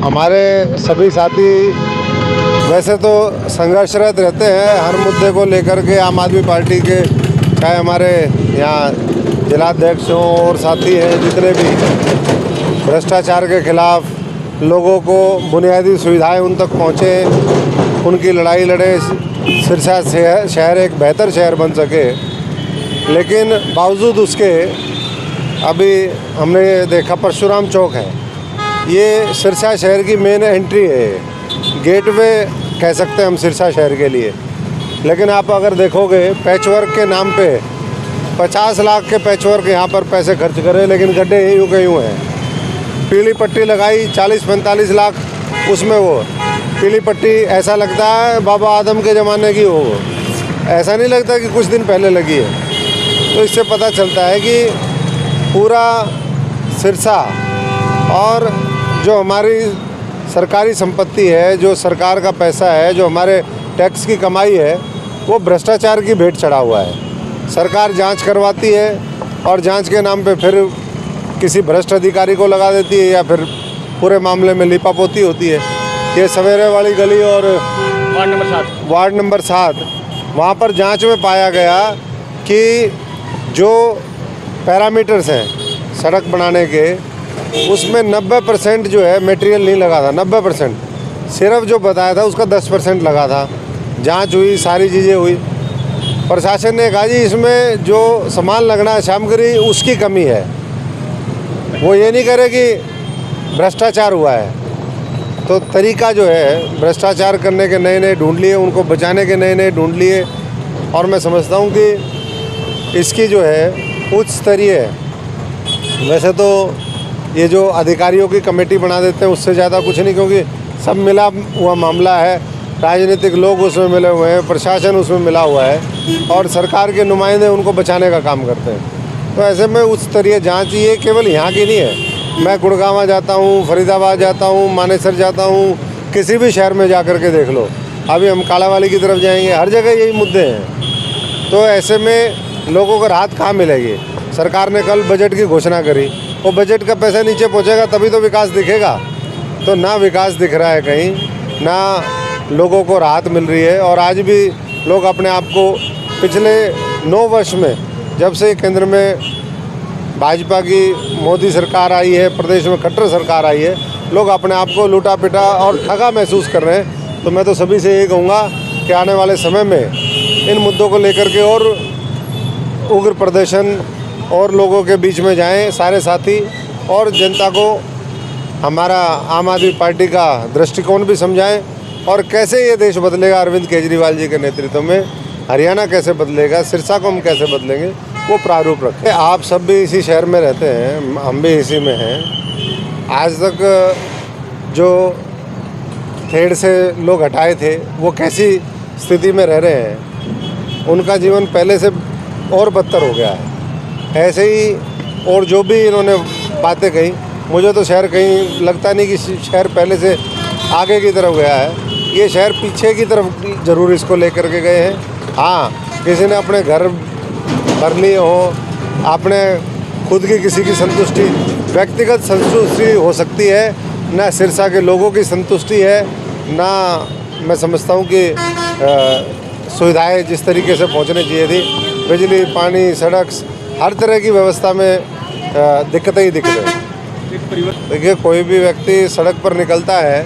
हमारे सभी साथी वैसे तो संघर्षरत रहते हैं हर मुद्दे को लेकर के। आम आदमी पार्टी के चाहे हमारे यहाँ जिलाध्यक्ष हों और साथी हैं, जितने भी भ्रष्टाचार के खिलाफ लोगों को बुनियादी सुविधाएं उन तक पहुँचें, उनकी लड़ाई लड़े, सिरसा शहर एक बेहतर शहर बन सके। लेकिन बावजूद उसके अभी हमने देखा परशुराम चौक है, ये सिरसा शहर की मेन एंट्री है, गेटवे कह सकते हैं हम सिरसा शहर के लिए। लेकिन आप अगर देखोगे पैचवर्क के नाम पे 50 लाख के पैचवर्क यहाँ पर पैसे खर्च करे, लेकिन गड्ढे यूँ के यूँ हैं। पीली पट्टी लगाई 40-45 लाख, उसमें वो पीली पट्टी ऐसा लगता है बाबा आदम के ज़माने की हो, ऐसा नहीं लगता कि कुछ दिन पहले लगी है। तो इससे पता चलता है कि पूरा सिरसा और जो हमारी सरकारी संपत्ति है, जो सरकार का पैसा है, जो हमारे टैक्स की कमाई है, वो भ्रष्टाचार की भेंट चढ़ा हुआ है। सरकार जांच करवाती है और जांच के नाम पे फिर किसी भ्रष्ट अधिकारी को लगा देती है या फिर पूरे मामले में लिपापोती होती है। ये सवेरे वाली गली और वार्ड नंबर 7 वहाँ पर जांच में पाया गया कि जो पैरामीटर्स हैं सड़क बनाने के, उसमें 90% जो है मटेरियल नहीं लगा था। 90% सिर्फ जो बताया था उसका 10% लगा था। जांच हुई, सारी चीज़ें हुई, प्रशासन ने कहा जी इसमें जो सामान लगना है सामग्री उसकी कमी है, वो ये नहीं करे कि भ्रष्टाचार हुआ है। तो तरीका जो है भ्रष्टाचार करने के नए नए ढूंढ लिए, उनको बचाने के नए नए ढूंढ लिए। और मैं समझता हूँ कि इसकी जो है उच्च स्तरीय, वैसे तो ये जो अधिकारियों की कमेटी बना देते हैं उससे ज़्यादा कुछ नहीं, क्योंकि सब मिला हुआ मामला है। राजनीतिक लोग उसमें मिले हुए हैं, प्रशासन उसमें मिला हुआ है और सरकार के नुमाइंदे उनको बचाने का काम करते हैं। तो ऐसे में उच्च स्तरीय जाँच ये केवल यहाँ की नहीं है। मैं गुड़गांव जाता हूँ, फरीदाबाद जाता हूँ, मानेसर जाता हूँ, किसी भी शहर में जा कर के देख लो। अभी हम कालावाली की तरफ जाएंगे, हर जगह यही मुद्दे हैं। तो ऐसे में लोगों को राहत कहाँ मिलेगी? सरकार ने कल बजट की घोषणा करी, वो बजट का पैसा नीचे पहुँचेगा तभी तो विकास दिखेगा। तो ना विकास दिख रहा है कहीं, ना लोगों को राहत मिल रही है। और आज भी लोग अपने आप को पिछले 9 वर्ष में, जब से केंद्र में भाजपा की मोदी सरकार आई है, प्रदेश में खट्टर सरकार आई है, लोग अपने आप को लूटा पिटा और ठगा महसूस कर रहे हैं। तो मैं तो सभी से यही कहूँगा कि आने वाले समय में इन मुद्दों को लेकर के और उग्र प्रदर्शन और लोगों के बीच में जाएं सारे साथी, और जनता को हमारा आम आदमी पार्टी का दृष्टिकोण भी समझाएं और कैसे ये देश बदलेगा अरविंद केजरीवाल जी के नेतृत्व में, हरियाणा कैसे बदलेगा, सिरसा को हम कैसे बदलेंगे, वो प्रारूप रखें। आप सब भी इसी शहर में रहते हैं, हम भी इसी में हैं। आज तक जो खेड़ से लोग हटाए थे वो कैसी स्थिति में रह रहे हैं, उनका जीवन पहले से और बदतर हो गया है। ऐसे ही और जो भी इन्होंने बातें कही, मुझे तो शहर कहीं लगता नहीं कि शहर पहले से आगे की तरफ गया है। ये शहर पीछे की तरफ ज़रूर इसको लेकर के गए हैं। हाँ, किसी ने अपने घर भर लिए हो, अपने खुद की किसी की संतुष्टि, व्यक्तिगत संतुष्टि हो सकती है, ना सिरसा के लोगों की संतुष्टि है, ना मैं समझता हूँ कि सुविधाएं जिस तरीके से पहुँचनी चाहिए थी, बिजली, पानी, सड़क, हर तरह की व्यवस्था में दिक्कतें ही दिक्कतें। देखिए, कोई भी व्यक्ति सड़क पर निकलता है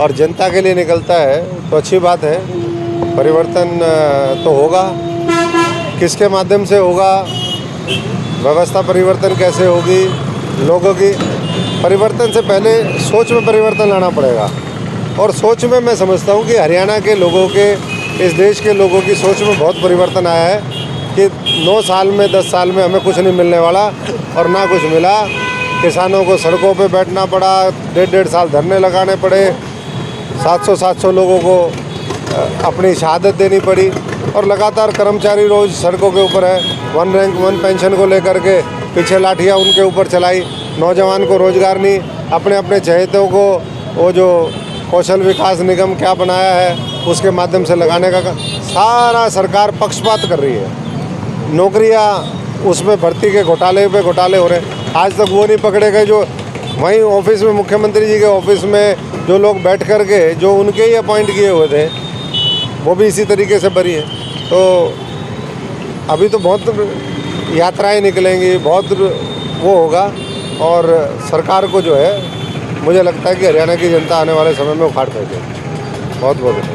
और जनता के लिए निकलता है तो अच्छी बात है, परिवर्तन तो होगा। किसके माध्यम से होगा, व्यवस्था परिवर्तन कैसे होगी, लोगों की परिवर्तन से पहले सोच में परिवर्तन लाना पड़ेगा। और सोच में मैं समझता हूँ कि हरियाणा के लोगों के, इस देश के लोगों की सोच में बहुत परिवर्तन आया है कि 9 साल में 10 साल में हमें कुछ नहीं मिलने वाला, और ना कुछ मिला। किसानों को सड़कों पे बैठना पड़ा, 1.5 साल धरने लगाने पड़े, 700 लोगों को अपनी शहादत देनी पड़ी, और लगातार कर्मचारी रोज़ सड़कों के ऊपर है। 1 रैंक 1 पेंशन को लेकर के पीछे लाठियाँ उनके ऊपर चलाई। नौजवान को रोज़गार नहीं, अपने अपने चहेतों को वो जो कौशल विकास निगम क्या बनाया है उसके माध्यम से लगाने का सारा सरकार पक्षपात कर रही है। नौकरियां उसमें भर्ती के घोटाले पे घोटाले हो रहे हैं। आज तक वो नहीं पकड़े गए जो वहीं ऑफिस में, मुख्यमंत्री जी के ऑफिस में जो लोग बैठ कर के जो उनके ही अपॉइंट किए हुए थे वो भी इसी तरीके से भरी है। तो अभी तो बहुत यात्राएं निकलेंगी, बहुत वो होगा, और सरकार को जो है मुझे लगता है कि हरियाणा की जनता आने वाले समय में उखाड़ फेंकेगी। बहुत बहुत